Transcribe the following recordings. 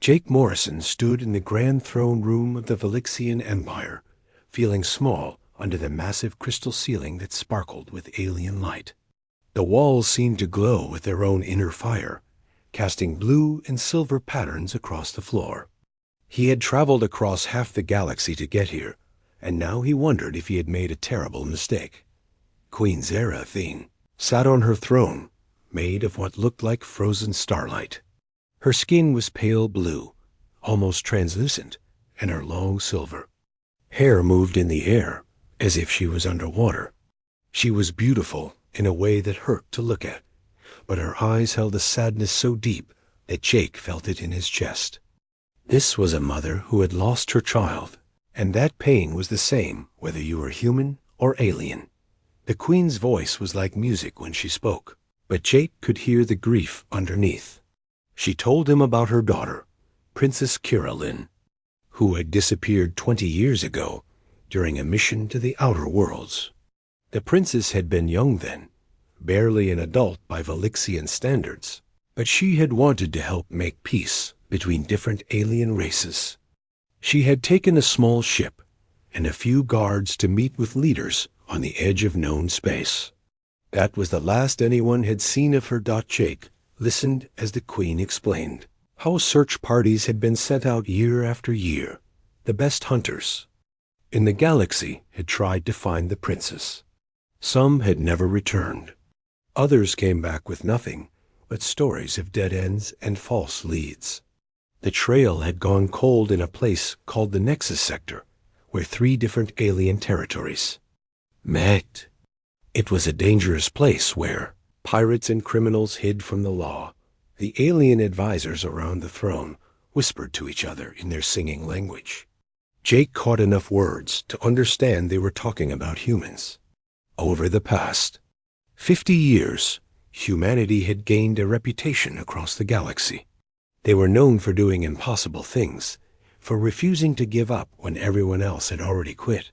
Jake Morrison stood in the grand throne room of the Velixian Empire, feeling small under the massive crystal ceiling that sparkled with alien light. The walls seemed to glow with their own inner fire, casting blue and silver patterns across the floor. He had traveled across half the galaxy to get here, and now he wondered if he had made a terrible mistake. Queen Zarathine sat on her throne, made of what looked like frozen starlight. Her skin was pale blue, almost translucent, and her long silver hair moved in the air as if she was underwater. She was beautiful in a way that hurt to look at, but her eyes held a sadness so deep that Jake felt it in his chest. This was a mother who had lost her child, and that pain was the same whether you were human or alien. The queen's voice was like music when she spoke, but Jake could hear the grief underneath. She told him about her daughter, Princess Kiralyn, who had disappeared 20 years ago during a mission to the outer worlds. The princess had been young then, barely an adult by Velixian standards, but she had wanted to help make peace between different alien races. She had taken a small ship and a few guards to meet with leaders on the edge of known space. That was the last anyone had seen of her. Jake listened as the queen explained how search parties had been sent out year after year. The best hunters in the galaxy had tried to find the princess. Some had never returned. Others came back with nothing but stories of dead ends and false leads. The trail had gone cold in a place called the Nexus Sector, where 3 different alien territories met. It was a dangerous place where pirates and criminals hid from the law. The alien advisors around the throne whispered to each other in their singing language. Jake caught enough words to understand they were talking about humans. Over the past 50 years, humanity had gained a reputation across the galaxy. They were known for doing impossible things, for refusing to give up when everyone else had already quit.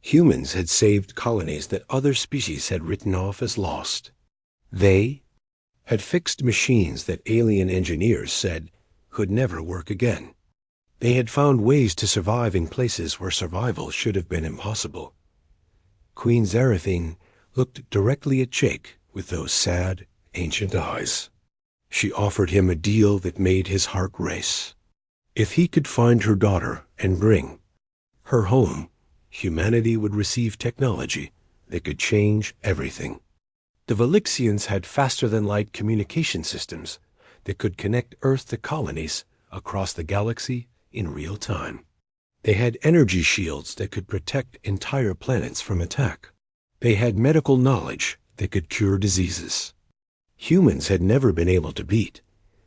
Humans had saved colonies that other species had written off as lost. They had fixed machines that alien engineers said could never work again. They had found ways to survive in places where survival should have been impossible. Queen Zarathine looked directly at Jake with those sad, ancient eyes. She offered him a deal that made his heart race. If he could find her daughter and bring her home, humanity would receive technology that could change everything. The Velixians had faster-than-light communication systems that could connect Earth to colonies across the galaxy in real time. They had energy shields that could protect entire planets from attack. They had medical knowledge that could cure diseases humans had never been able to beat.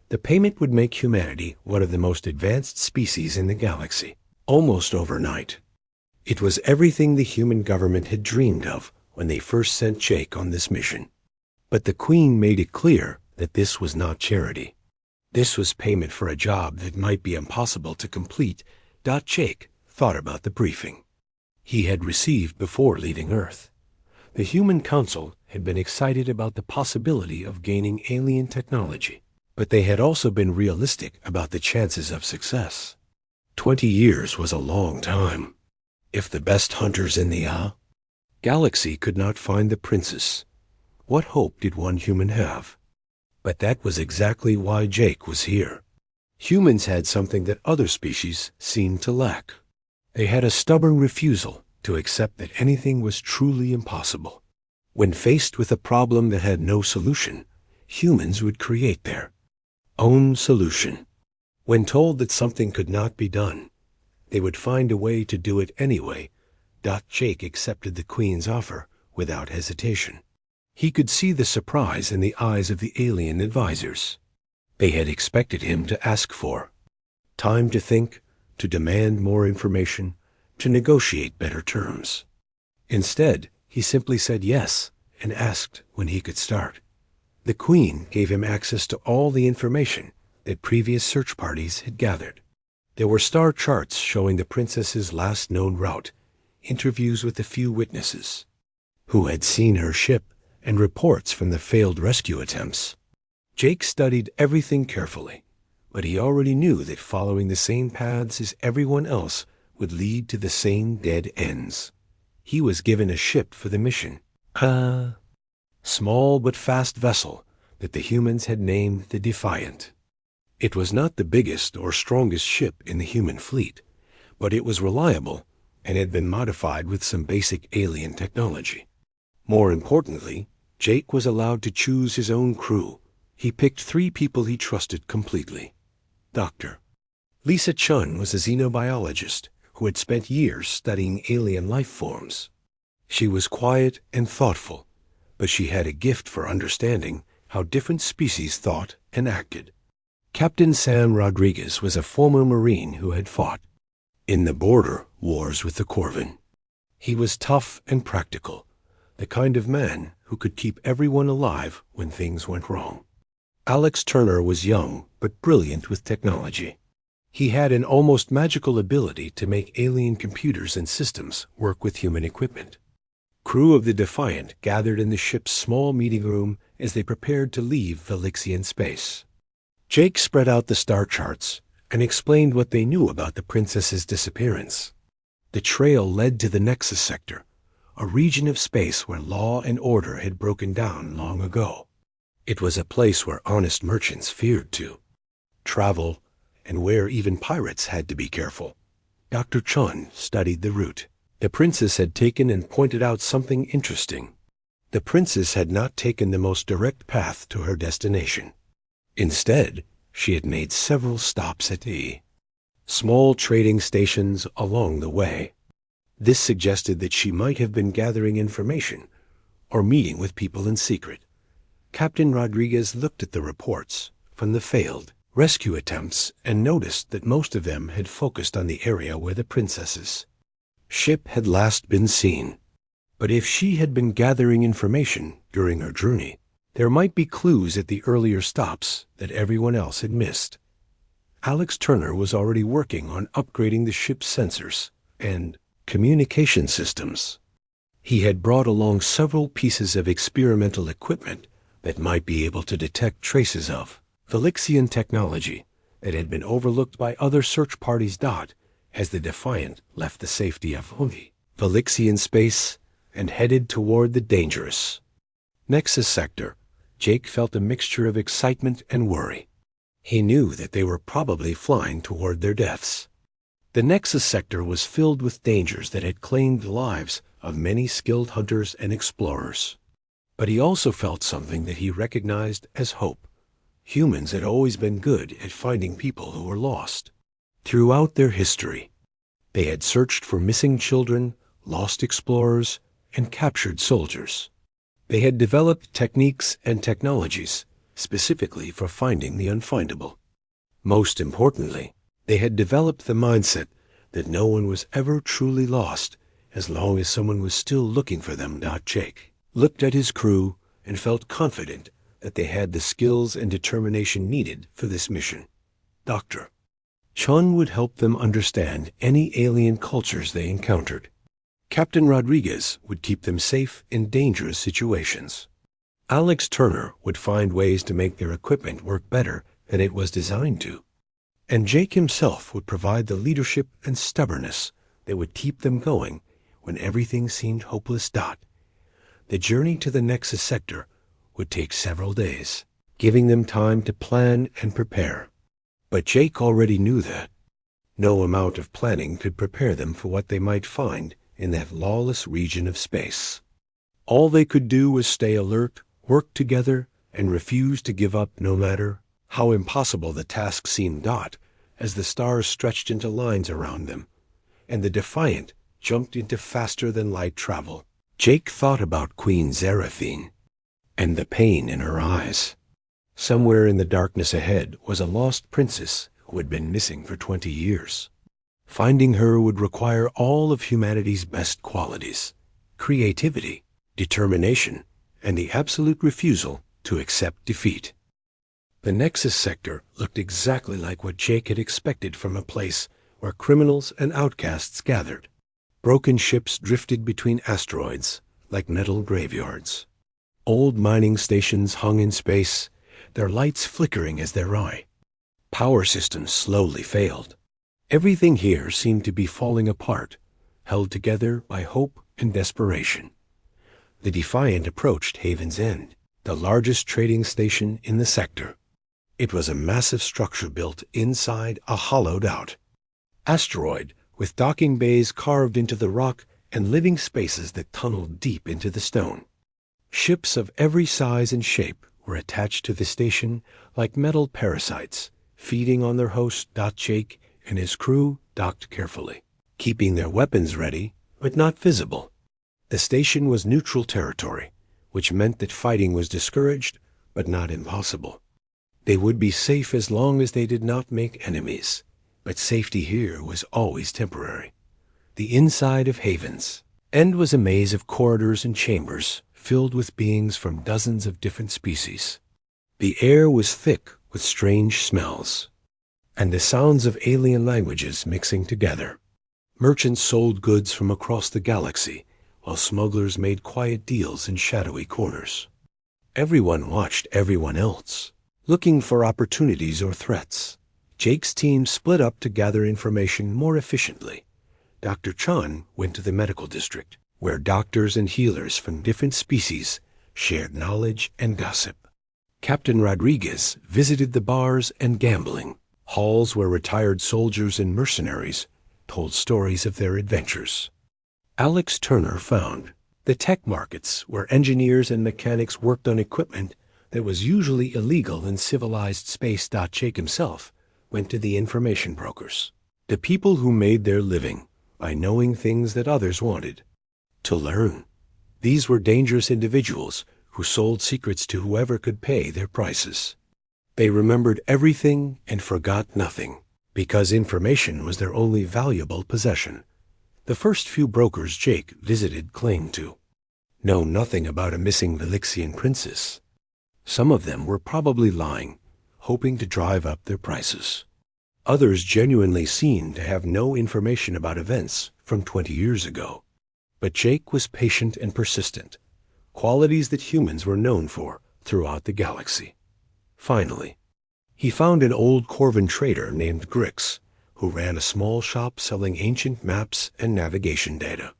The payment would make humanity one of the most advanced species in the galaxy, almost overnight. It was everything the human government had dreamed of when they first sent Jake on this mission. But the Queen made it clear that this was not charity. This was payment for a job that might be impossible to complete. Jake thought about the briefing he had received before leaving Earth. The Human Council had been excited about the possibility of gaining alien technology, but they had also been realistic about the chances of success. 20 years was a long time. If the best hunters in the galaxy could not find the princess, what hope did one human have? But that was exactly why Jake was here. Humans had something that other species seemed to lack. They had a stubborn refusal to accept that anything was truly impossible. When faced with a problem that had no solution, humans would create their own solution. When told that something could not be done, they would find a way to do it anyway. Jake accepted the Queen's offer without hesitation. He could see the surprise in the eyes of the alien advisors. They had expected him to ask for time to think, to demand more information, to negotiate better terms. Instead, he simply said yes and asked when he could start. The Queen gave him access to all the information that previous search parties had gathered. There were star charts showing the princess's last known route, interviews with a few witnesses who had seen her ship, and reports from the failed rescue attempts. Jake studied everything carefully, but he already knew that following the same paths as everyone else would lead to the same dead ends. He was given a ship for the mission. A small but fast vessel that the humans had named the Defiant. It was not the biggest or strongest ship in the human fleet, but it was reliable and had been modified with some basic alien technology. More importantly, Jake was allowed to choose his own crew. He picked 3 people he trusted completely. Dr. Lisa Chun was a xenobiologist who had spent years studying alien life forms. She was quiet and thoughtful, but she had a gift for understanding how different species thought and acted. Captain Sam Rodriguez was a former Marine who had fought in the border wars with the Corvin. He was tough and practical, the kind of man who could keep everyone alive when things went wrong. Alex Turner was young but brilliant with technology. He had an almost magical ability to make alien computers and systems work with human equipment. Crew of the Defiant gathered in the ship's small meeting room as they prepared to leave Velixian space. Jake spread out the star charts and explained what they knew about the princess's disappearance. The trail led to the Nexus sector, a region of space where law and order had broken down long ago. It was a place where honest merchants feared to travel and where even pirates had to be careful. Dr. Chun studied the route. The princess had taken and pointed out something interesting. The princess had not taken the most direct path to her destination. Instead, she had made several stops at the small trading stations along the way. This suggested that she might have been gathering information or meeting with people in secret. Captain Rodriguez looked at the reports from the failed rescue attempts and noticed that most of them had focused on the area where the princess's ship had last been seen. But if she had been gathering information during her journey, there might be clues at the earlier stops that everyone else had missed. Alex Turner was already working on upgrading the ship's sensors and communication systems. He had brought along several pieces of experimental equipment that might be able to detect traces of Velixian technology that had been overlooked by other search parties. As the Defiant left the safety of Velixian space and headed toward the dangerous Nexus sector, Jake felt a mixture of excitement and worry. He knew that they were probably flying toward their deaths. The Nexus sector was filled with dangers that had claimed the lives of many skilled hunters and explorers. But he also felt something that he recognized as hope. Humans had always been good at finding people who were lost. Throughout their history, they had searched for missing children, lost explorers, and captured soldiers. They had developed techniques and technologies specifically for finding the unfindable. Most importantly, they had developed the mindset that no one was ever truly lost as long as someone was still looking for them. Jake looked at his crew and felt confident that they had the skills and determination needed for this mission. Dr. Chun would help them understand any alien cultures they encountered. Captain Rodriguez would keep them safe in dangerous situations. Alex Turner would find ways to make their equipment work better than it was designed to. And Jake himself would provide the leadership and stubbornness that would keep them going when everything seemed hopeless. The journey to the Nexus sector would take several days, giving them time to plan and prepare. But Jake already knew that no amount of planning could prepare them for what they might find in that lawless region of space. All they could do was stay alert, work together, and refuse to give up no matter how impossible the task seemed. As the stars stretched into lines around them, and the Defiant jumped into faster-than-light travel, Jake thought about Queen Zeraphine and the pain in her eyes. Somewhere in the darkness ahead was a lost princess who had been missing for 20 years. Finding her would require all of humanity's best qualities: creativity, determination, and the absolute refusal to accept defeat. The Nexus sector looked exactly like what Jake had expected from a place where criminals and outcasts gathered. Broken ships drifted between asteroids like metal graveyards. Old mining stations hung in space, their lights flickering as they ran. Power systems slowly failed. Everything here seemed to be falling apart, held together by hope and desperation. The Defiant approached Haven's End, the largest trading station in the sector. It was a massive structure built inside a hollowed-out asteroid with docking bays carved into the rock and living spaces that tunneled deep into the stone. Ships of every size and shape were attached to the station like metal parasites, feeding on their host. Jake and his crew docked carefully, keeping their weapons ready but not visible. The station was neutral territory, which meant that fighting was discouraged but not impossible. They would be safe as long as they did not make enemies, but safety here was always temporary. The inside of Haven's End was a maze of corridors and chambers filled with beings from dozens of different species. The air was thick with strange smells, and the sounds of alien languages mixing together. Merchants sold goods from across the galaxy, while smugglers made quiet deals in shadowy corners. Everyone watched everyone else, looking for opportunities or threats. Jake's team split up to gather information more efficiently. Dr. Chun went to the medical district, where doctors and healers from different species shared knowledge and gossip. Captain Rodriguez visited the bars and gambling halls where retired soldiers and mercenaries told stories of their adventures. Alex Turner found the tech markets where engineers and mechanics worked on equipment that was usually illegal in civilized space. Jake himself went to the information brokers, the people who made their living by knowing things that others wanted to learn. These were dangerous individuals who sold secrets to whoever could pay their prices. They remembered everything and forgot nothing, because information was their only valuable possession. The first few brokers Jake visited claimed to know nothing about a missing Velixian princess. Some of them were probably lying, hoping to drive up their prices. Others genuinely seemed to have no information about events from 20 years ago. But Jake was patient and persistent, qualities that humans were known for throughout the galaxy. Finally, he found an old Corvan trader named Grix, who ran a small shop selling ancient maps and navigation data.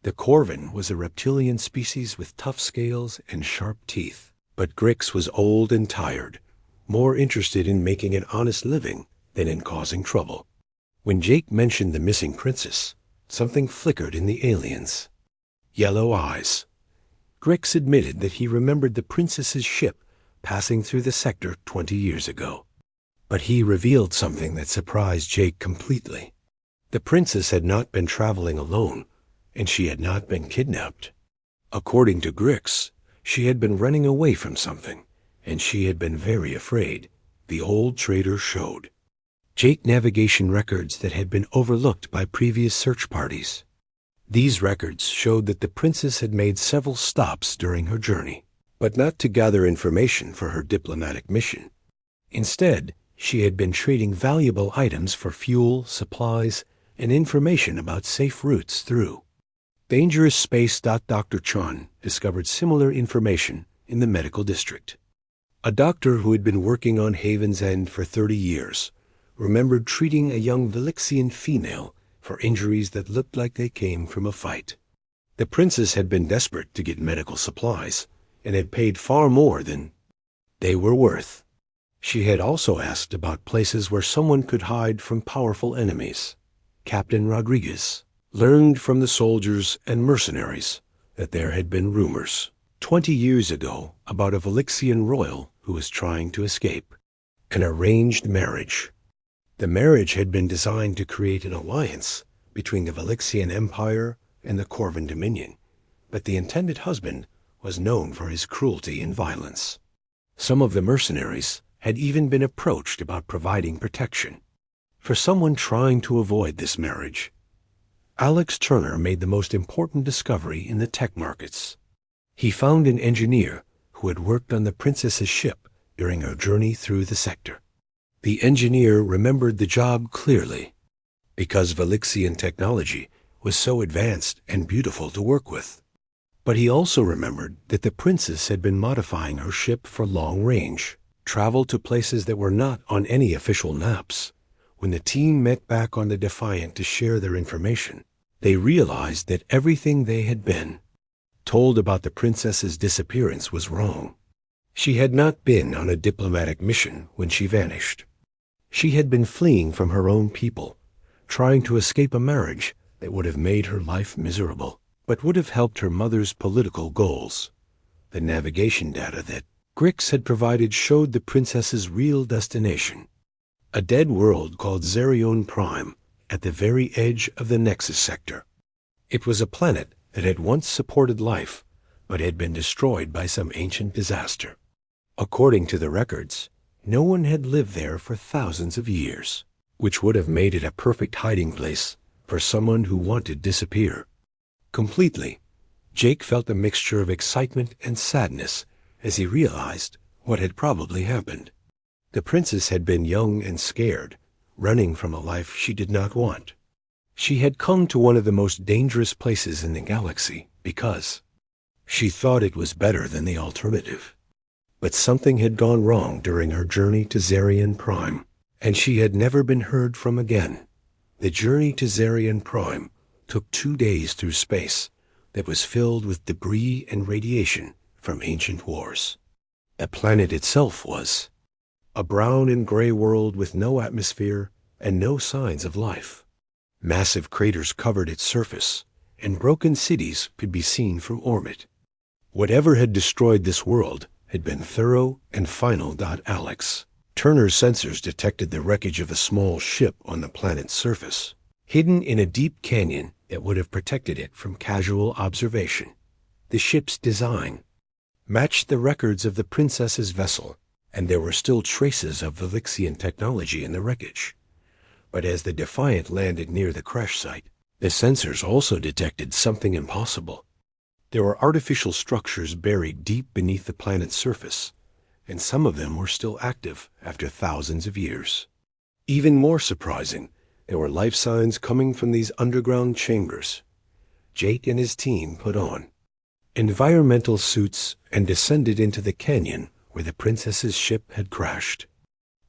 The Corvan was a reptilian species with tough scales and sharp teeth, but Grix was old and tired, more interested in making an honest living than in causing trouble. When Jake mentioned the missing princess, something flickered in the alien's yellow eyes. Grix admitted that he remembered the princess's ship passing through the sector 20 years ago. But he revealed something that surprised Jake completely. The princess had not been traveling alone, and she had not been kidnapped. According to Grix, she had been running away from something, and she had been very afraid, the old trader showed. Jake navigation records that had been overlooked by previous search parties. These records showed that the princess had made several stops during her journey, but not to gather information for her diplomatic mission. Instead, she had been trading valuable items for fuel, supplies, and information about safe routes through dangerous space. Dr. Chun discovered similar information in the medical district. A doctor who had been working on Haven's End for 30 years remembered treating a young Velixian female for injuries that looked like they came from a fight. The princess had been desperate to get medical supplies and had paid far more than they were worth. She had also asked about places where someone could hide from powerful enemies. Captain Rodriguez learned from the soldiers and mercenaries that there had been rumors 20 years ago about a Velixian royal who was trying to escape. An arranged marriage. The marriage had been designed to create an alliance between the Velixian Empire and the Corvan Dominion, but the intended husband was known for his cruelty and violence. Some of the mercenaries had even been approached about providing protection. For someone trying to avoid this marriage, Alex Turner made the most important discovery in the tech markets. He found an engineer who had worked on the princess's ship during her journey through the sector. The engineer remembered the job clearly, because Velixian technology was so advanced and beautiful to work with. But he also remembered that the princess had been modifying her ship for long range. traveled to places that were not on any official maps. When the team met back on the Defiant to share their information, they realized that everything they had been told about the princess's disappearance was wrong. She had not been on a diplomatic mission when she vanished. She had been fleeing from her own people, trying to escape a marriage that would have made her life miserable, but would have helped her mother's political goals. The navigation data that Grix had provided showed the princess's real destination, a dead world called Zerion Prime, at the very edge of the Nexus sector. It was a planet that had once supported life, but had been destroyed by some ancient disaster. According to the records, no one had lived there for thousands of years, which would have made it a perfect hiding place for someone who wanted to disappear. Completely, Jake felt a mixture of excitement and sadness as he realized what had probably happened. The princess had been young and scared, running from a life she did not want. She had come to one of the most dangerous places in the galaxy because she thought it was better than the alternative. But something had gone wrong during her journey to Zerion Prime, and she had never been heard from again. The journey to Zerion Prime took 2 days through space that was filled with debris and radiation from ancient wars. The planet itself was a brown and gray world with no atmosphere and no signs of life. Massive craters covered its surface, and broken cities could be seen from orbit. Whatever had destroyed this world had been thorough and final. Alex Turner's sensors detected the wreckage of a small ship on the planet's surface, hidden in a deep canyon that would have protected it from casual observation. The ship's design matched the records of the princess's vessel, and there were still traces of Velixian technology in the wreckage. But as the Defiant landed near the crash site, the sensors also detected something impossible. There were artificial structures buried deep beneath the planet's surface, and some of them were still active after thousands of years. Even more surprising, there were life signs coming from these underground chambers. Jake and his team put on environmental suits and descended into the canyon where the princess's ship had crashed.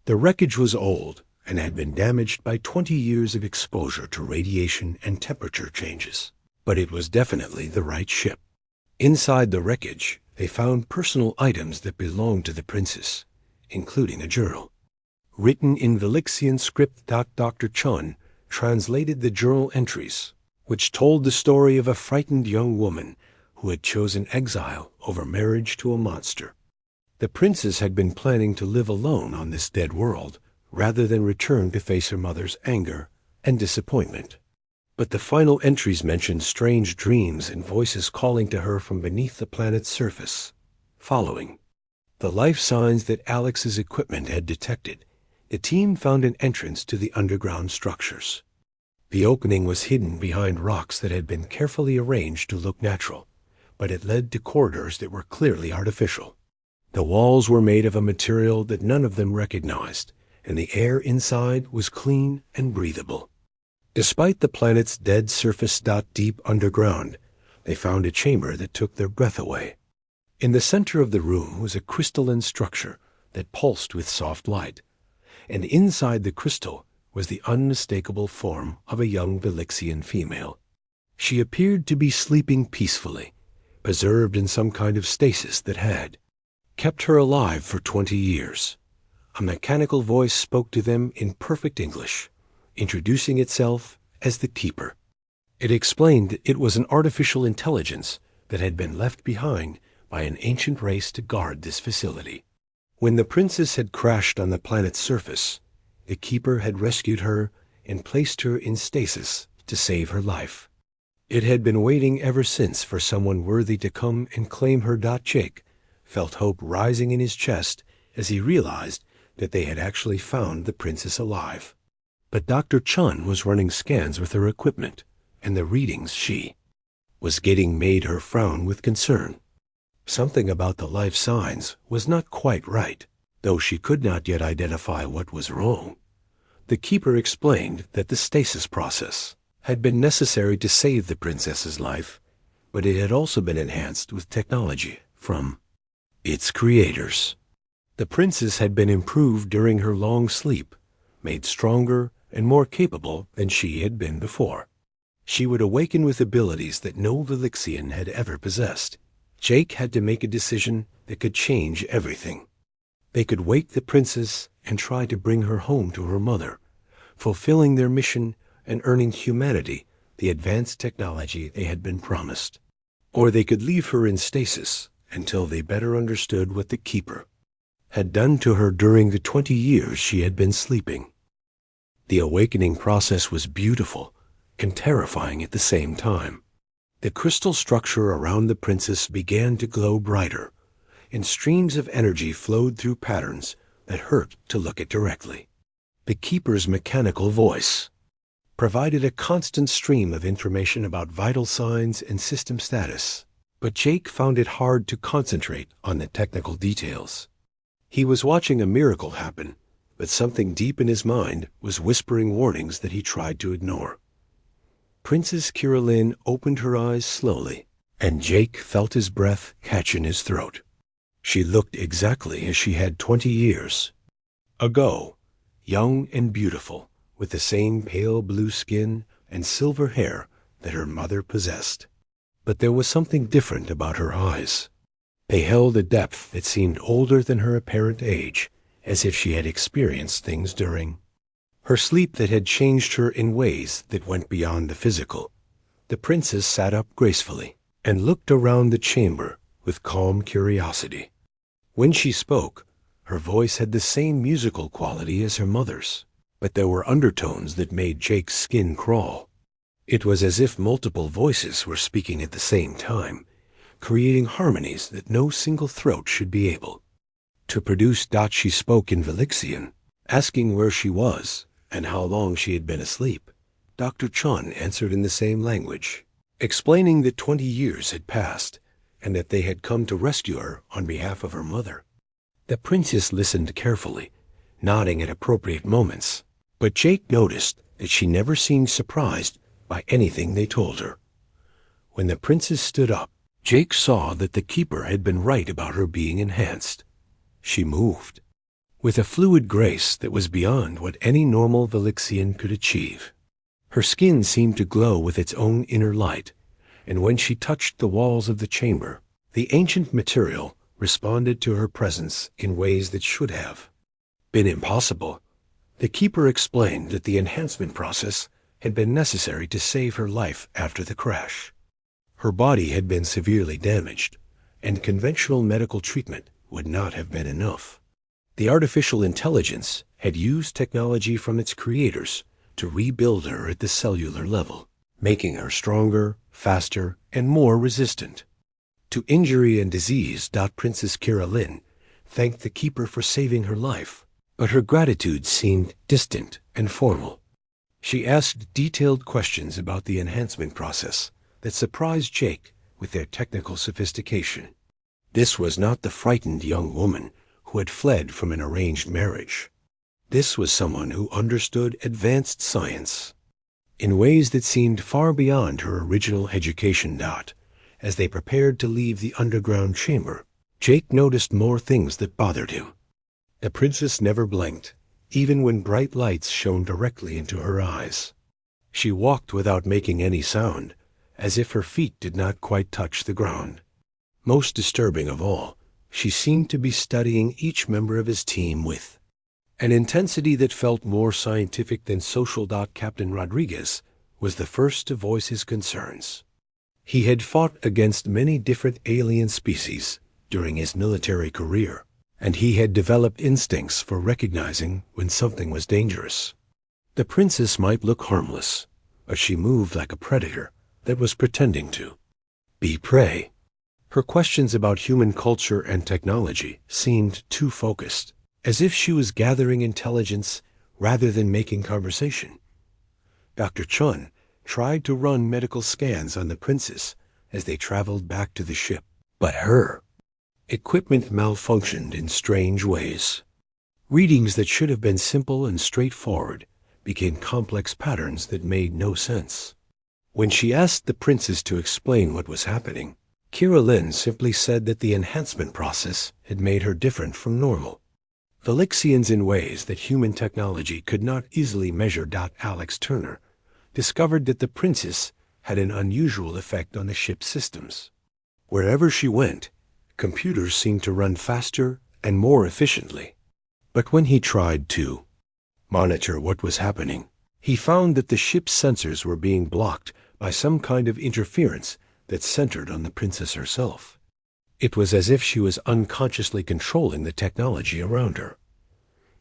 The wreckage was old and had been damaged by 20 years of exposure to radiation and temperature changes, but it was definitely the right ship. Inside the wreckage, they found personal items that belonged to the princess, including a journal. Written in Velixian script, Dr. Chun translated the journal entries, which told the story of a frightened young woman who had chosen exile over marriage to a monster. The princess had been planning to live alone on this dead world, rather than return to face her mother's anger and disappointment. But the final entries mentioned strange dreams and voices calling to her from beneath the planet's surface. Following the life signs that Alex's equipment had detected, the team found an entrance to the underground structures. The opening was hidden behind rocks that had been carefully arranged to look natural, but it led to corridors that were clearly artificial. The walls were made of a material that none of them recognized, and the air inside was clean and breathable. Despite the planet's dead surface. Deep underground, they found a chamber that took their breath away. In the center of the room was a crystalline structure that pulsed with soft light, and inside the crystal was the unmistakable form of a young Velixian female. She appeared to be sleeping peacefully, preserved in some kind of stasis that had kept her alive for 20 years. A mechanical voice spoke to them in perfect English, introducing itself as the Keeper. It explained it was an artificial intelligence that had been left behind by an ancient race to guard this facility. When the princess had crashed on the planet's surface, the Keeper had rescued her and placed her in stasis to save her life. It had been waiting ever since for someone worthy to come and claim her. Jake felt hope rising in his chest as he realized that they had actually found the princess alive. But Dr. Chun was running scans with her equipment, and the readings she was getting made her frown with concern. Something about the life signs was not quite right, though she could not yet identify what was wrong. The Keeper explained that the stasis process had been necessary to save the princess's life, but it had also been enhanced with technology from its creators. The princess had been improved during her long sleep, made stronger and more capable than she had been before. She would awaken with abilities that no Velixian had ever possessed. Jake had to make a decision that could change everything. They could wake the princess and try to bring her home to her mother, fulfilling their mission and earning humanity the advanced technology they had been promised. Or they could leave her in stasis until they better understood what the Keeper had done to her during the 20 years she had been sleeping. The awakening process was beautiful and terrifying at the same time. The crystal structure around the princess began to glow brighter, and streams of energy flowed through patterns that hurt to look at directly. The Keeper's mechanical voice provided a constant stream of information about vital signs and system status, but Jake found it hard to concentrate on the technical details. He was watching a miracle happen, but something deep in his mind was whispering warnings that he tried to ignore. Princess Kiralyn opened her eyes slowly, and Jake felt his breath catch in his throat. She looked exactly as she had 20 years ago, young and beautiful, with the same pale blue skin and silver hair that her mother possessed. But there was something different about her eyes. They held a depth that seemed older than her apparent age, as if she had experienced things during her sleep that had changed her in ways that went beyond the physical. The princess sat up gracefully and looked around the chamber with calm curiosity. When she spoke, her voice had the same musical quality as her mother's, but there were undertones that made Jake's skin crawl. It was as if multiple voices were speaking at the same time, creating harmonies that no single throat should be able to produce. She spoke in Velixian, asking where she was and how long she had been asleep. Dr. Chun answered in the same language, explaining that 20 years had passed and that they had come to rescue her on behalf of her mother. The princess listened carefully, nodding at appropriate moments, but Jake noticed that she never seemed surprised by anything they told her. When the princess stood up, Jake saw that the Keeper had been right about her being enhanced. She moved with a fluid grace that was beyond what any normal Velixian could achieve. Her skin seemed to glow with its own inner light, and when she touched the walls of the chamber, the ancient material responded to her presence in ways that should have been impossible. The Keeper explained that the enhancement process had been necessary to save her life after the crash. Her body had been severely damaged, and conventional medical treatment would not have been enough. The artificial intelligence had used technology from its creators to rebuild her at the cellular level, making her stronger, faster, and more resistant to injury and disease. Princess Kiralyn thanked the Keeper for saving her life, but her gratitude seemed distant and formal. She asked detailed questions about the enhancement process that surprised Jake with their technical sophistication. This was not the frightened young woman who had fled from an arranged marriage. This was someone who understood advanced science in ways that seemed far beyond her original education. As they prepared to leave the underground chamber, Jake noticed more things that bothered him. The princess never blinked, even when bright lights shone directly into her eyes. She walked without making any sound, as if her feet did not quite touch the ground. Most disturbing of all, she seemed to be studying each member of his team with an intensity that felt more scientific than social. Captain Rodriguez was the first to voice his concerns. He had fought against many different alien species during his military career, and he had developed instincts for recognizing when something was dangerous. The princess might look harmless, but she moved like a predator that was pretending to be prey. Her questions about human culture and technology seemed too focused, as if she was gathering intelligence rather than making conversation. Dr. Chun tried to run medical scans on the princess as they traveled back to the ship, but her equipment malfunctioned in strange ways. Readings that should have been simple and straightforward became complex patterns that made no sense. When she asked the princess to explain what was happening, Kiralyn simply said that the enhancement process had made her different from normal, Velixians in ways that human technology could not easily measure. Alex Turner discovered that the princess had an unusual effect on the ship's systems. Wherever she went, computers seemed to run faster and more efficiently. But when he tried to monitor what was happening, he found that the ship's sensors were being blocked by some kind of interference that centered on the princess herself. It was as if she was unconsciously controlling the technology around her.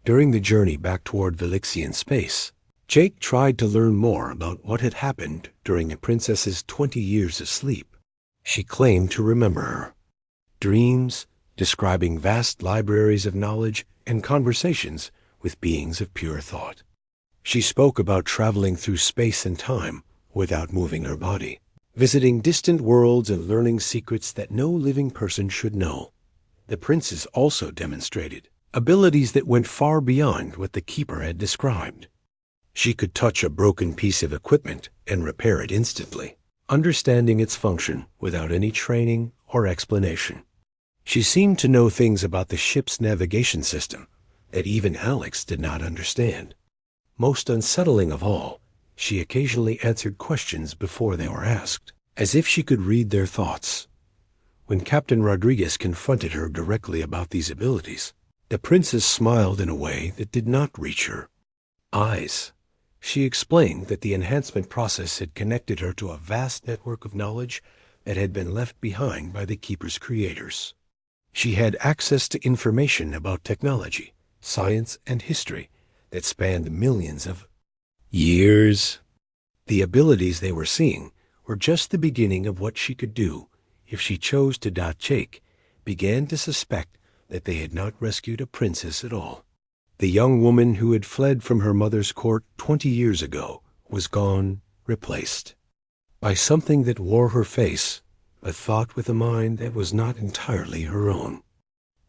During the journey back toward Velixian space, Jake tried to learn more about what had happened during the princess's 20 years of sleep. She claimed to remember her dreams, describing vast libraries of knowledge and conversations with beings of pure thought. She spoke about traveling through space and time without moving her body, visiting distant worlds and learning secrets that no living person should know. The princess also demonstrated abilities that went far beyond what the keeper had described. She could touch a broken piece of equipment and repair it instantly, understanding its function without any training or explanation. She seemed to know things about the ship's navigation system that even Alex did not understand. Most unsettling of all, she occasionally answered questions before they were asked, as if she could read their thoughts. When Captain Rodriguez confronted her directly about these abilities, the princess smiled in a way that did not reach her eyes. She explained that the enhancement process had connected her to a vast network of knowledge that had been left behind by the Keeper's creators. She had access to information about technology, science, and history that spanned millions of years. The abilities they were seeing were just the beginning of what she could do if she chose to. Jake began to suspect that they had not rescued a princess at all. The young woman who had fled from her mother's court 20 years ago was gone, replaced by something that wore her face, a thought with a mind that was not entirely her own.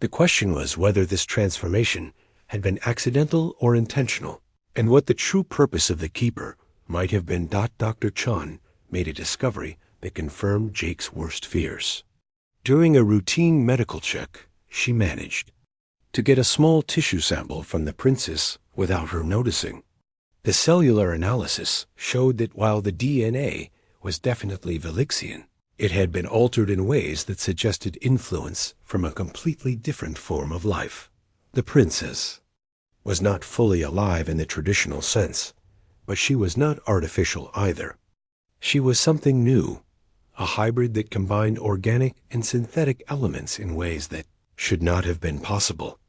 The question was whether this transformation had been accidental or intentional, and what the true purpose of the Keeper might have been. Dr. Chan made a discovery that confirmed Jake's worst fears. During a routine medical check, she managed to get a small tissue sample from the princess without her noticing. The cellular analysis showed that while the DNA was definitely Velixian, it had been altered in ways that suggested influence from a completely different form of life. The princess was not fully alive in the traditional sense, but she was not artificial either. She was something new, a hybrid that combined organic and synthetic elements in ways that should not have been possible.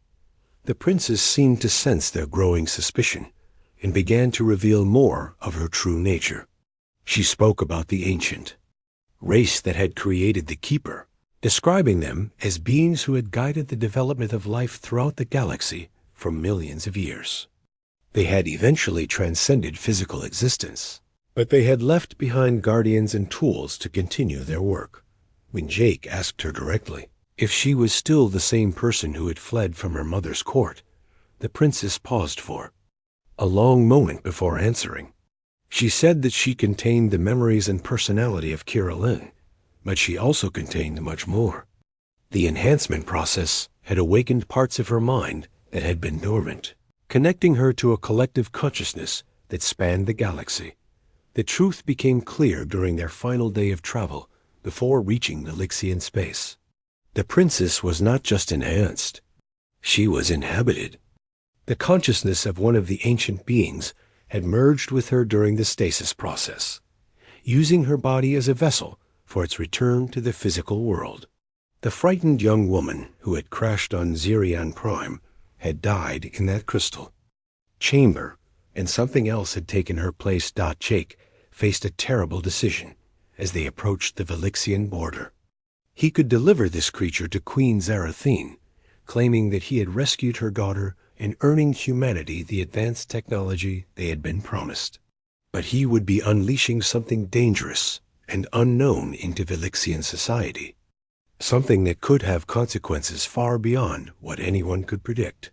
The princess seemed to sense their growing suspicion and began to reveal more of her true nature. She spoke about the ancient race that had created the Keeper, describing them as beings who had guided the development of life throughout the galaxy for millions of years. They had eventually transcended physical existence, but they had left behind guardians and tools to continue their work. When Jake asked her directly if she was still the same person who had fled from her mother's court, the princess paused for a long moment before answering. She said that she contained the memories and personality of Kira Lin, but she also contained much more. The enhancement process had awakened parts of her mind that had been dormant, connecting her to a collective consciousness that spanned the galaxy. The truth became clear during their final day of travel before reaching Velixian space. The princess was not just enhanced, she was inhabited. The consciousness of one of the ancient beings had merged with her during the stasis process, using her body as a vessel for its return to the physical world. The frightened young woman who had crashed on Zirion Prime had died in that crystal chamber, and something else had taken her place. Jake faced a terrible decision as they approached the Velixian border. He could deliver this creature to Queen Zarathene, claiming that he had rescued her daughter and earning humanity the advanced technology they had been promised. But he would be unleashing something dangerous and unknown into Velixian society, something that could have consequences far beyond what anyone could predict.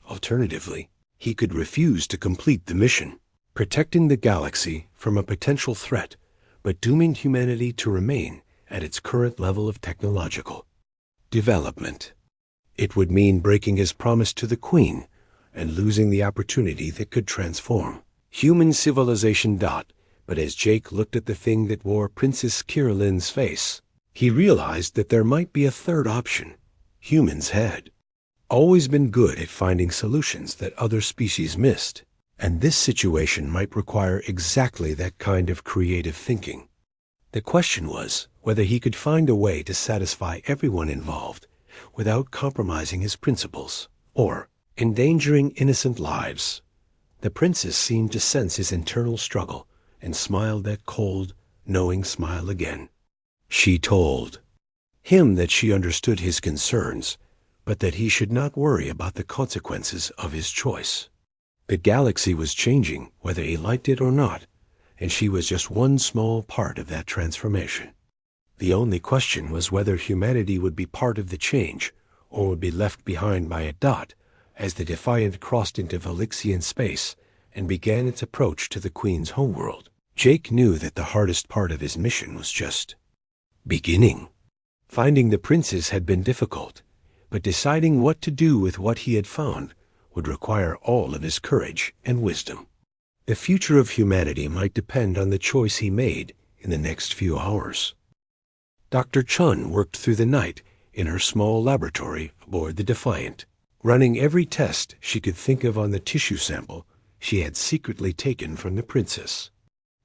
Alternatively, he could refuse to complete the mission, protecting the galaxy from a potential threat, but dooming humanity to remain at its current level of technological development. It would mean breaking his promise to the Queen and losing the opportunity that could transform human civilization. But as Jake looked at the thing that wore Princess Kirilyn's face, he realized that there might be a third option. Humans had always been good at finding solutions that other species missed, and this situation might require exactly that kind of creative thinking. The question was whether he could find a way to satisfy everyone involved without compromising his principles or endangering innocent lives. The princess seemed to sense his internal struggle and smiled that cold, knowing smile again. She told him that she understood his concerns, but that he should not worry about the consequences of his choice. The galaxy was changing, whether he liked it or not, and she was just one small part of that transformation. The only question was whether humanity would be part of the change or would be left behind by it. As the Defiant crossed into Velixian space and began its approach to the Queen's homeworld, Jake knew that the hardest part of his mission was just beginning. Finding the princess had been difficult, but deciding what to do with what he had found would require all of his courage and wisdom. The future of humanity might depend on the choice he made in the next few hours. Dr. Chun worked through the night in her small laboratory aboard the Defiant, running every test she could think of on the tissue sample she had secretly taken from the princess.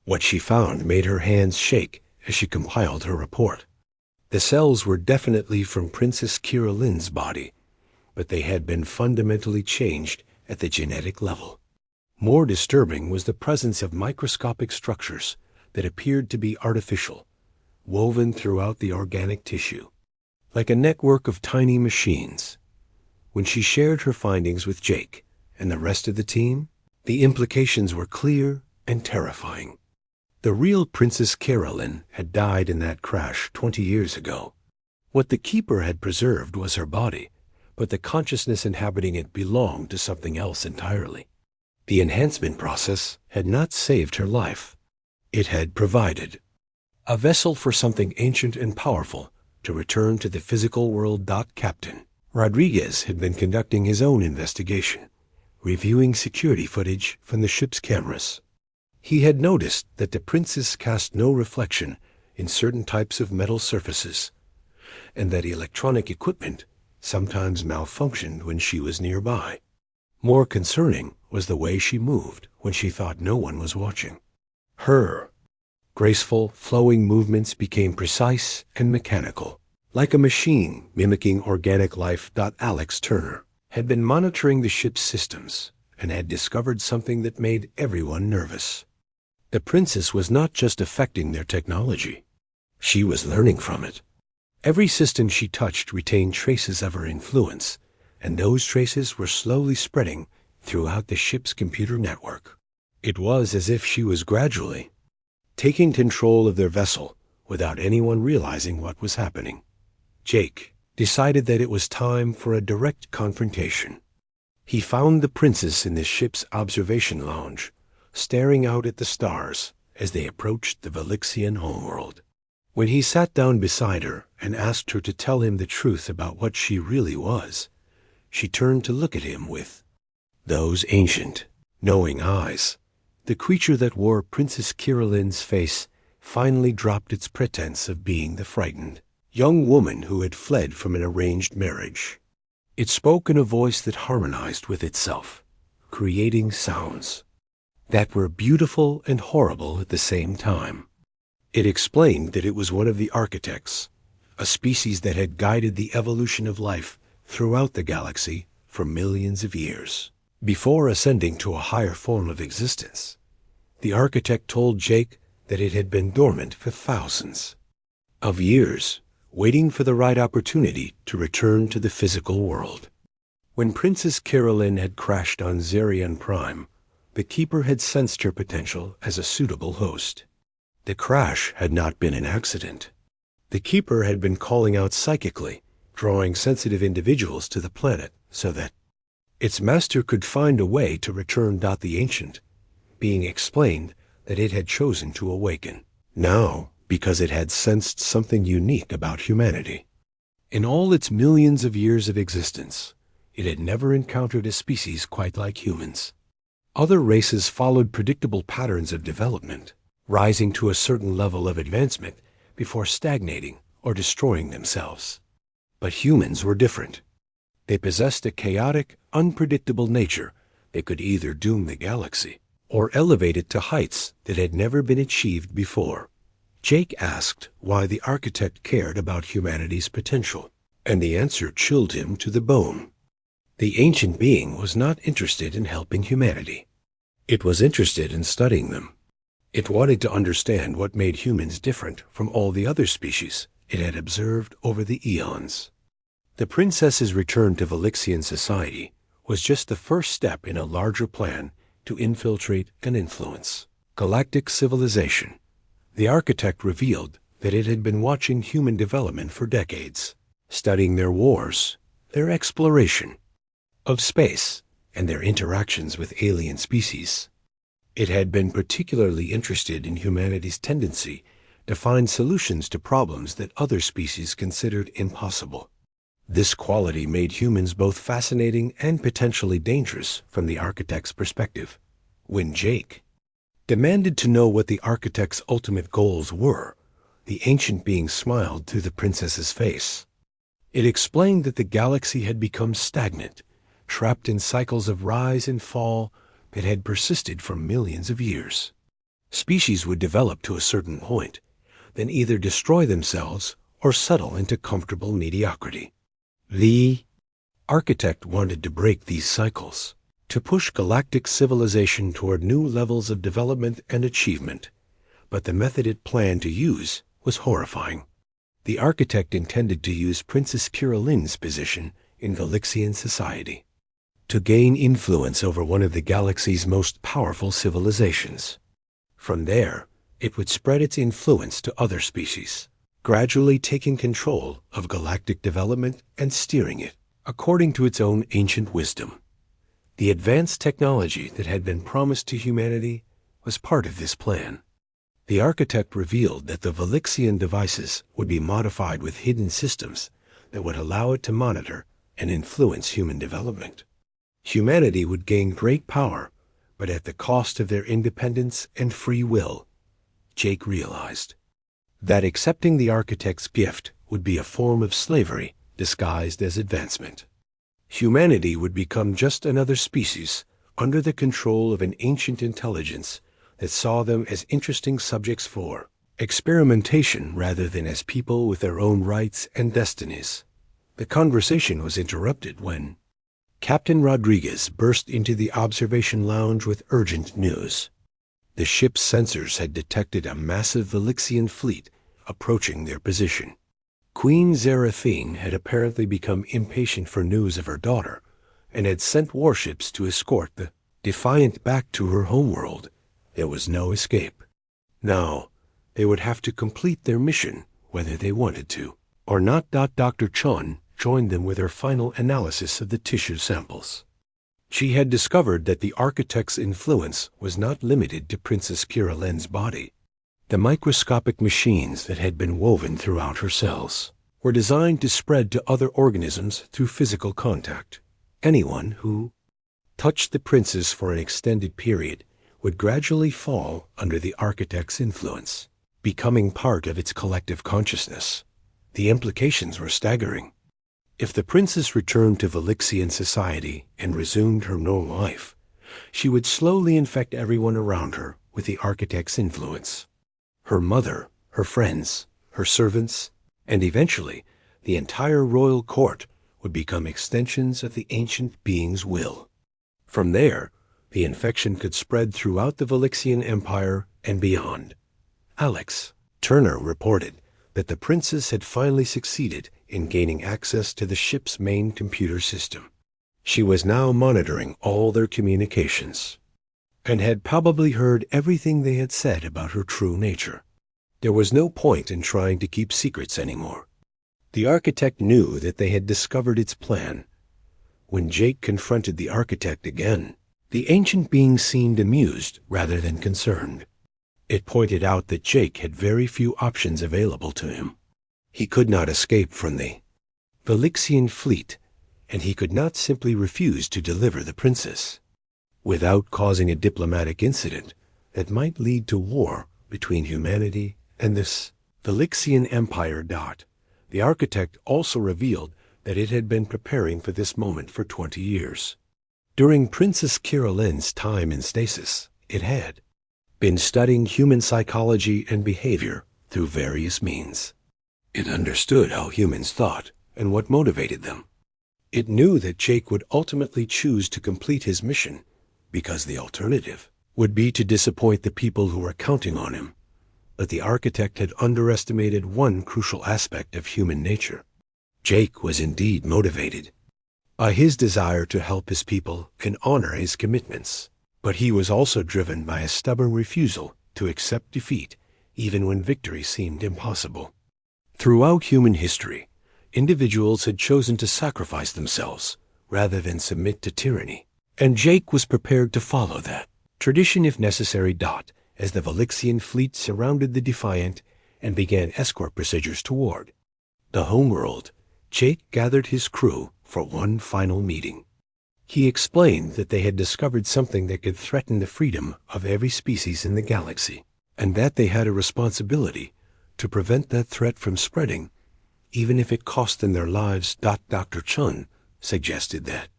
What she found made her hands shake as she compiled her report. The cells were definitely from Princess Kirilyn's body, but they had been fundamentally changed at the genetic level. More disturbing was the presence of microscopic structures that appeared to be artificial, woven throughout the organic tissue, like a network of tiny machines. When she shared her findings with Jake and the rest of the team, the implications were clear and terrifying. The real Princess Kirilyn had died in that crash 20 years ago. What the Keeper had preserved was her body, but the consciousness inhabiting it belonged to something else entirely. The enhancement process had not saved her life. It had provided a vessel for something ancient and powerful to return to the physical world. Captain Rodriguez had been conducting his own investigation, reviewing security footage from the ship's cameras. He had noticed that the princess cast no reflection in certain types of metal surfaces, and that electronic equipment sometimes malfunctioned when she was nearby. More concerning was the way she moved when she thought no one was watching. Her graceful, flowing movements became precise and mechanical, like a machine mimicking organic life. Alex Turner had been monitoring the ship's systems and had discovered something that made everyone nervous. The princess was not just affecting their technology. She was learning from it. Every system she touched retained traces of her influence, and those traces were slowly spreading throughout the ship's computer network. It was as if she was gradually taking control of their vessel without anyone realizing what was happening. Jake decided that it was time for a direct confrontation. He found the princess in the ship's observation lounge, staring out at the stars as they approached the Velixian homeworld. When he sat down beside her and asked her to tell him the truth about what she really was, she turned to look at him with those ancient, knowing eyes. The creature that wore Princess Kirilyn's face finally dropped its pretense of being the frightened young woman who had fled from an arranged marriage. It spoke in a voice that harmonized with itself, creating sounds that were beautiful and horrible at the same time. It explained that it was one of the architects, a species that had guided the evolution of life throughout the galaxy for millions of years. Before ascending to a higher form of existence, the architect told Jake that it had been dormant for thousands of years, waiting for the right opportunity to return to the physical world. When Princess Kirilyn had crashed on Zerion Prime, the Keeper had sensed her potential as a suitable host. The crash had not been an accident. The Keeper had been calling out psychically, drawing sensitive individuals to the planet so that its master could find a way to return. The Ancient being explained that it had chosen to awaken, now because it had sensed something unique about humanity. In all its millions of years of existence, it had never encountered a species quite like humans. Other races followed predictable patterns of development, rising to a certain level of advancement before stagnating or destroying themselves. But humans were different. They possessed a chaotic, unpredictable nature that could either doom the galaxy or elevate it to heights that had never been achieved before. Jake asked why the architect cared about humanity's potential, and the answer chilled him to the bone. The ancient being was not interested in helping humanity. It was interested in studying them. It wanted to understand what made humans different from all the other species it had observed over the eons. The princess's return to Velixian society was just the first step in a larger plan to infiltrate and influence galactic civilization. The architect revealed that it had been watching human development for decades, studying their wars, their exploration of space, and their interactions with alien species. It had been particularly interested in humanity's tendency to find solutions to problems that other species considered impossible. This quality made humans both fascinating and potentially dangerous from the architect's perspective. When Jake demanded to know what the architect's ultimate goals were, the ancient being smiled through the princess's face. It explained that the galaxy had become stagnant, trapped in cycles of rise and fall that had persisted for millions of years. Species would develop to a certain point, then either destroy themselves or settle into comfortable mediocrity. The architect wanted to break these cycles, to push galactic civilization toward new levels of development and achievement, but the method it planned to use was horrifying. The architect intended to use Princess Kiraline's position in Velixian society to gain influence over one of the galaxy's most powerful civilizations. From there, it would spread its influence to other species, gradually taking control of galactic development and steering it according to its own ancient wisdom. The advanced technology that had been promised to humanity was part of this plan. The architect revealed that the Velixian devices would be modified with hidden systems that would allow it to monitor and influence human development. Humanity would gain great power, but at the cost of their independence and free will. Jake realized that accepting the architect's gift would be a form of slavery disguised as advancement. Humanity would become just another species under the control of an ancient intelligence that saw them as interesting subjects for experimentation rather than as people with their own rights and destinies. The conversation was interrupted when Captain Rodriguez burst into the observation lounge with urgent news. The ship's sensors had detected a massive Velixian fleet approaching their position. Queen Zerathine had apparently become impatient for news of her daughter and had sent warships to escort the Defiant back to her homeworld. There was no escape. Now, they would have to complete their mission whether they wanted to or not. Dr. Chun joined them with her final analysis of the tissue samples. She had discovered that the architect's influence was not limited to Princess Kiraline's body. The microscopic machines that had been woven throughout her cells were designed to spread to other organisms through physical contact. Anyone who touched the princess for an extended period would gradually fall under the architect's influence, becoming part of its collective consciousness. The implications were staggering. If the princess returned to Velixian society and resumed her normal life, she would slowly infect everyone around her with the architect's influence. Her mother, her friends, her servants, and eventually the entire royal court would become extensions of the ancient being's will. From there, the infection could spread throughout the Velixian Empire and beyond. Alex Turner reported that the princess had finally succeeded in gaining access to the ship's main computer system. She was now monitoring all their communications and had probably heard everything they had said about her true nature. There was no point in trying to keep secrets anymore. The architect knew that they had discovered its plan. When Jake confronted the architect again, the ancient being seemed amused rather than concerned. It pointed out that Jake had very few options available to him. He could not escape from the Velixian fleet, and he could not simply refuse to deliver the princess without causing a diplomatic incident that might lead to war between humanity and this Velixian empire. The architect also revealed that it had been preparing for this moment for 20 years. During Princess Kirolin's time in stasis, it had been studying human psychology and behavior through various means. It understood how humans thought and what motivated them. It knew that Jake would ultimately choose to complete his mission because the alternative would be to disappoint the people who were counting on him. But the architect had underestimated one crucial aspect of human nature. Jake was indeed motivated by his desire to help his people and honor his commitments, but he was also driven by a stubborn refusal to accept defeat even when victory seemed impossible. Throughout human history, individuals had chosen to sacrifice themselves rather than submit to tyranny, and Jake was prepared to follow that tradition if necessary. As the Velixian fleet surrounded the Defiant and began escort procedures toward the homeworld, Jake gathered his crew for one final meeting. He explained that they had discovered something that could threaten the freedom of every species in the galaxy, and that they had a responsibility to prevent that threat from spreading, even if it cost them their lives. Dr. Chun suggested that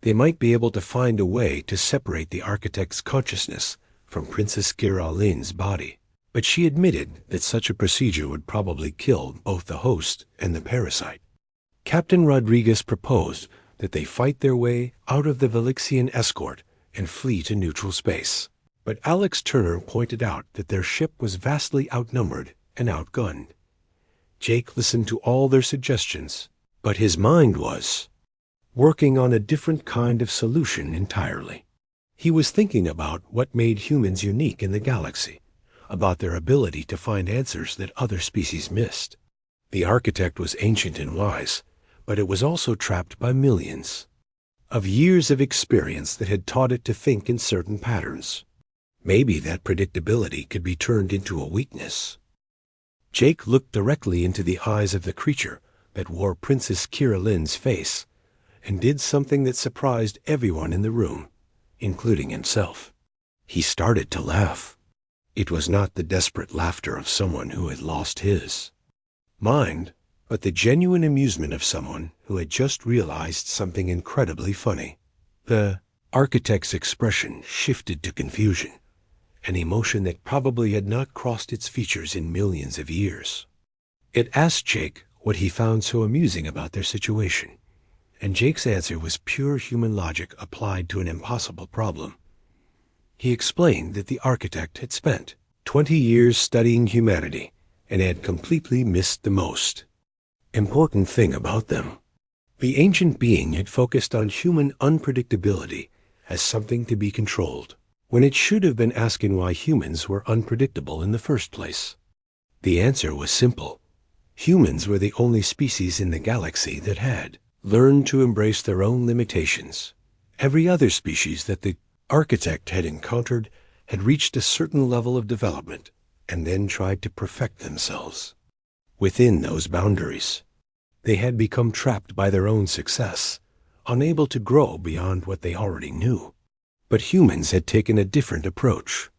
they might be able to find a way to separate the architect's consciousness from Princess Kirolin's body, but she admitted that such a procedure would probably kill both the host and the parasite. Captain Rodriguez proposed that they fight their way out of the Velixian escort and flee to neutral space, but Alex Turner pointed out that their ship was vastly outnumbered and outgunned. Jake listened to all their suggestions, but his mind was working on a different kind of solution entirely. He was thinking about what made humans unique in the galaxy, about their ability to find answers that other species missed. The architect was ancient and wise, but it was also trapped by millions of years of experience that had taught it to think in certain patterns. Maybe that predictability could be turned into a weakness. Jake looked directly into the eyes of the creature that wore Princess Kirolin's face and did something that surprised everyone in the room, including himself. He started to laugh. It was not the desperate laughter of someone who had lost his mind, but the genuine amusement of someone who had just realized something incredibly funny. The architect's expression shifted to confusion, an emotion that probably had not crossed its features in millions of years. It asked Jake what he found so amusing about their situation, and Jake's answer was pure human logic applied to an impossible problem. He explained that the architect had spent 20 years studying humanity and had completely missed the most important thing about them. The ancient being had focused on human unpredictability as something to be controlled, when it should have been asking why humans were unpredictable in the first place. The answer was simple. Humans were the only species in the galaxy that had learned to embrace their own limitations. Every other species that the architect had encountered had reached a certain level of development and then tried to perfect themselves. Within those boundaries, they had become trapped by their own success, unable to grow beyond what they already knew. But humans had taken a different approach.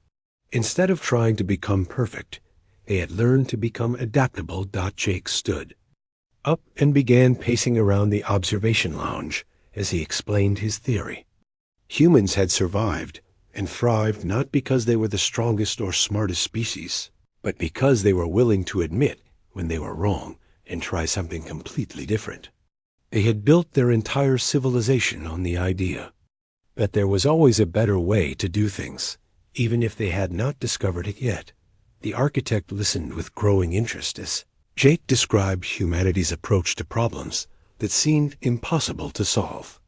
Instead of trying to become perfect, they had learned to become adaptable. Jake stood up and began pacing around the observation lounge as he explained his theory. Humans had survived and thrived not because they were the strongest or smartest species, but because they were willing to admit when they were wrong and try something completely different. They had built their entire civilization on the idea that there was always a better way to do things, even if they had not discovered it yet. The architect listened with growing interest as Jake described humanity's approach to problems that seemed impossible to solve.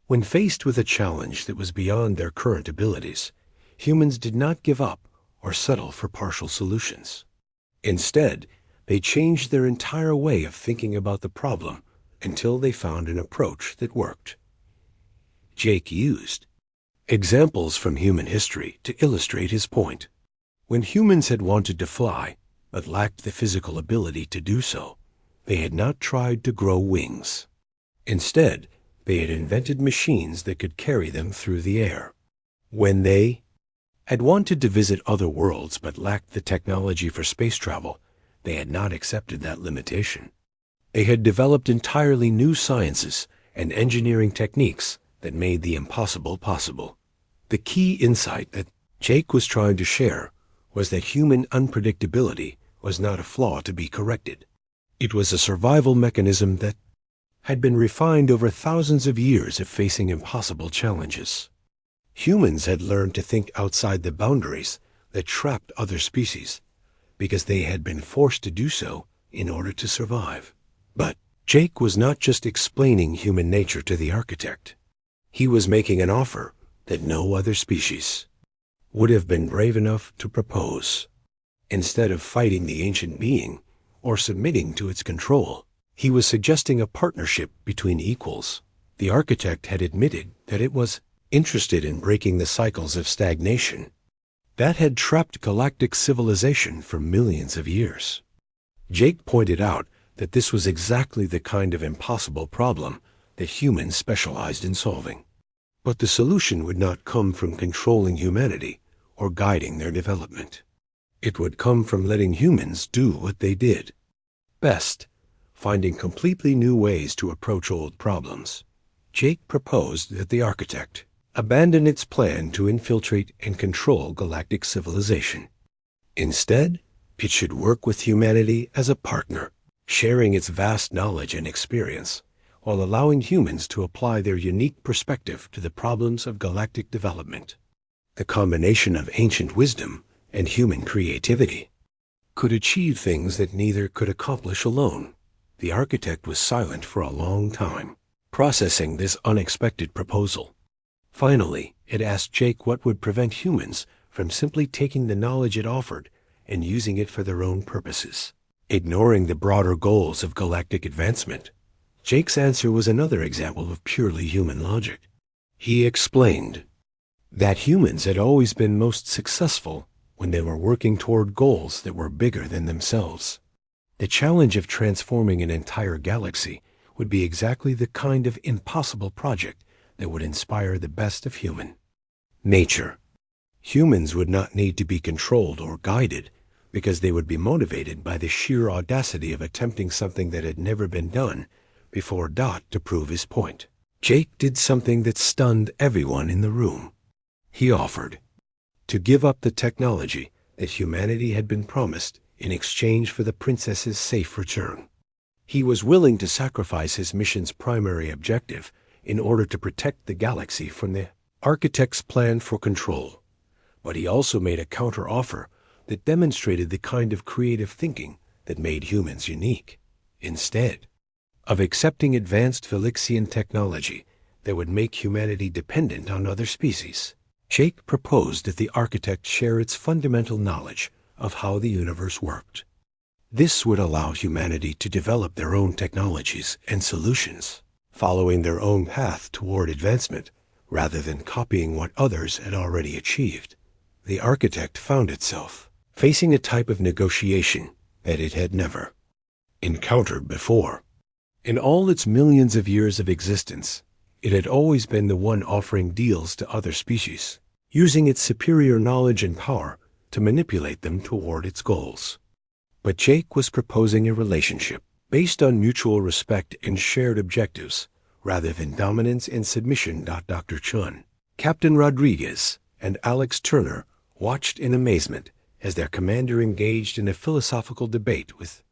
When faced with a challenge that was beyond their current abilities, humans did not give up or settle for partial solutions. Instead, they changed their entire way of thinking about the problem until they found an approach that worked. Jake used examples from human history to illustrate his point. When humans had wanted to fly, but lacked the physical ability to do so, they had not tried to grow wings. Instead, they had invented machines that could carry them through the air. When they had wanted to visit other worlds but lacked the technology for space travel, they had not accepted that limitation. They had developed entirely new sciences and engineering techniques that made the impossible possible. The key insight that Jake was trying to share was that human unpredictability was not a flaw to be corrected. It was a survival mechanism that had been refined over thousands of years of facing impossible challenges. Humans had learned to think outside the boundaries that trapped other species, because they had been forced to do so in order to survive. But Jake was not just explaining human nature to the architect. He was making an offer that no other species would have been brave enough to propose. Instead of fighting the ancient being or submitting to its control, he was suggesting a partnership between equals. The architect had admitted that it was interested in breaking the cycles of stagnation that had trapped galactic civilization for millions of years. Jake pointed out that this was exactly the kind of impossible problem that humans specialized in solving. But the solution would not come from controlling humanity or guiding their development. It would come from letting humans do what they did best, finding completely new ways to approach old problems. Jake proposed that the architect abandon its plan to infiltrate and control galactic civilization. Instead, it should work with humanity as a partner, sharing its vast knowledge and experience, while allowing humans to apply their unique perspective to the problems of galactic development. The combination of ancient wisdom and human creativity could achieve things that neither could accomplish alone. The architect was silent for a long time, processing this unexpected proposal. Finally, it asked Jake what would prevent humans from simply taking the knowledge it offered and using it for their own purposes, ignoring the broader goals of galactic advancement. Jake's answer was another example of purely human logic. He explained that humans had always been most successful when they were working toward goals that were bigger than themselves. The challenge of transforming an entire galaxy would be exactly the kind of impossible project that would inspire the best of human nature. Humans would not need to be controlled or guided because they would be motivated by the sheer audacity of attempting something that had never been done before. To prove his point, Jake did something that stunned everyone in the room. He offered to give up the technology that humanity had been promised in exchange for the princess's safe return. He was willing to sacrifice his mission's primary objective in order to protect the galaxy from the architect's plan for control. But he also made a counter-offer that demonstrated the kind of creative thinking that made humans unique. Instead of accepting advanced Velixian technology that would make humanity dependent on other species, Jake proposed that the architect share its fundamental knowledge of how the universe worked. This would allow humanity to develop their own technologies and solutions, following their own path toward advancement, rather than copying what others had already achieved. The architect found itself facing a type of negotiation that it had never encountered before. In all its millions of years of existence, it had always been the one offering deals to other species, using its superior knowledge and power to manipulate them toward its goals. But Jake was proposing a relationship based on mutual respect and shared objectives, rather than dominance and submission. Dr. Chun, Captain Rodriguez, and Alex Turner watched in amazement as their commander engaged in a philosophical debate with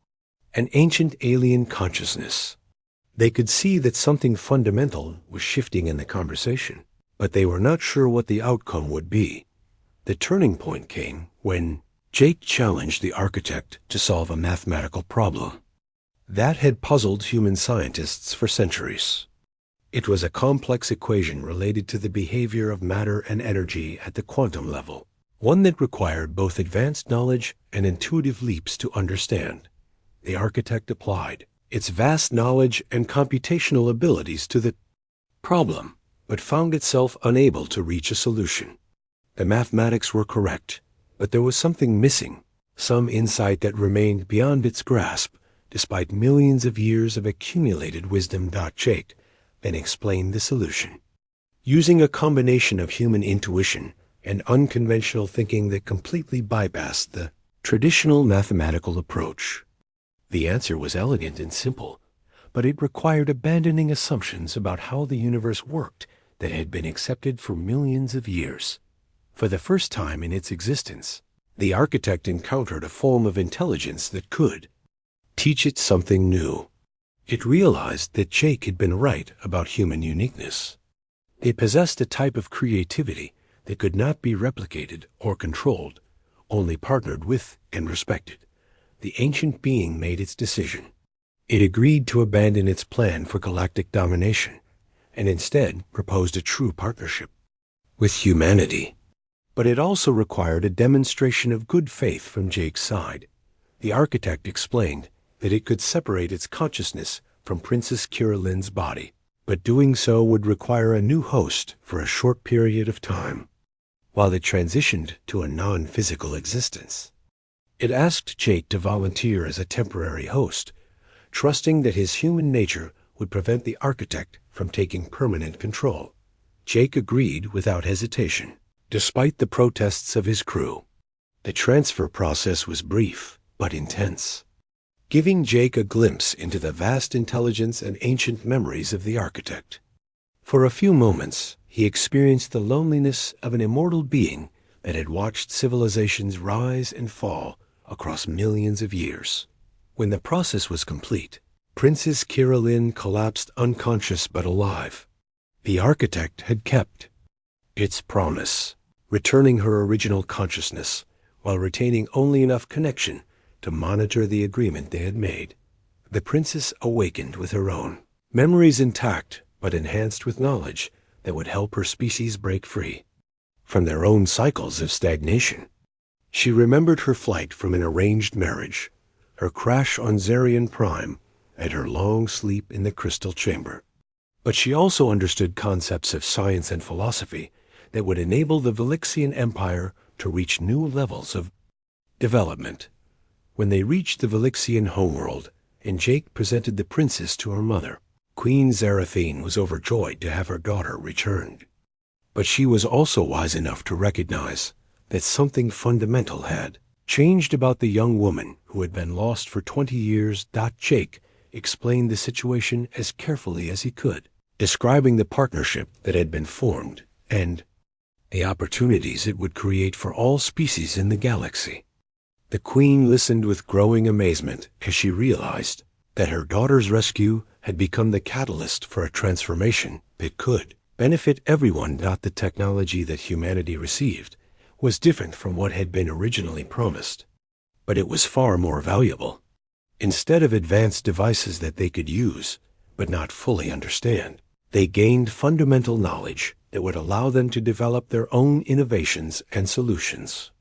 an ancient alien consciousness. They could see that something fundamental was shifting in the conversation, but they were not sure what the outcome would be. The turning point came when Jake challenged the architect to solve a mathematical problem that had puzzled human scientists for centuries. It was a complex equation related to the behavior of matter and energy at the quantum level, one that required both advanced knowledge and intuitive leaps to understand. The architect applied its vast knowledge and computational abilities to the problem, but found itself unable to reach a solution. The mathematics were correct, but there was something missing, some insight that remained beyond its grasp. despite millions of years of accumulated wisdom. Jake then explained the solution, using a combination of human intuition and unconventional thinking that completely bypassed the traditional mathematical approach. The answer was elegant and simple, but it required abandoning assumptions about how the universe worked that had been accepted for millions of years. For the first time in its existence, the architect encountered a form of intelligence that could teach it something new. It realized that Jake had been right about human uniqueness. It possessed a type of creativity that could not be replicated or controlled, only partnered with and respected. The ancient being made its decision. It agreed to abandon its plan for galactic domination, and instead proposed a true partnership with humanity. But it also required a demonstration of good faith from Jake's side. The architect explained that it could separate its consciousness from Princess Kira-Lynn's body, but doing so would require a new host for a short period of time, while it transitioned to a non-physical existence. It asked Jake to volunteer as a temporary host, trusting that his human nature would prevent the architect from taking permanent control. Jake agreed without hesitation, despite the protests of his crew. The transfer process was brief but intense, giving Jake a glimpse into the vast intelligence and ancient memories of the architect. For a few moments, he experienced the loneliness of an immortal being that had watched civilizations rise and fall across millions of years. When the process was complete, Princess Kira-Lynn collapsed unconscious but alive. The architect had kept its promise, returning her original consciousness while retaining only enough connection to monitor the agreement they had made. The princess awakened with her own memories intact but enhanced with knowledge that would help her species break free from their own cycles of stagnation. She remembered her flight from an arranged marriage, her crash on Zarian Prime, and her long sleep in the crystal chamber. But she also understood concepts of science and philosophy that would enable the Velixian Empire to reach new levels of development. When they reached the Velixian homeworld, and Jake presented the princess to her mother, Queen Zarathene was overjoyed to have her daughter returned. But she was also wise enough to recognize that something fundamental had changed about the young woman who had been lost for 20 years. Jake explained the situation as carefully as he could, describing the partnership that had been formed and the opportunities it would create for all species in the galaxy. The queen listened with growing amazement as she realized that her daughter's rescue had become the catalyst for a transformation that could benefit everyone. The technology that humanity received was different from what had been originally promised, but it was far more valuable. Instead of advanced devices that they could use but not fully understand, they gained fundamental knowledge that would allow them to develop their own innovations and solutions.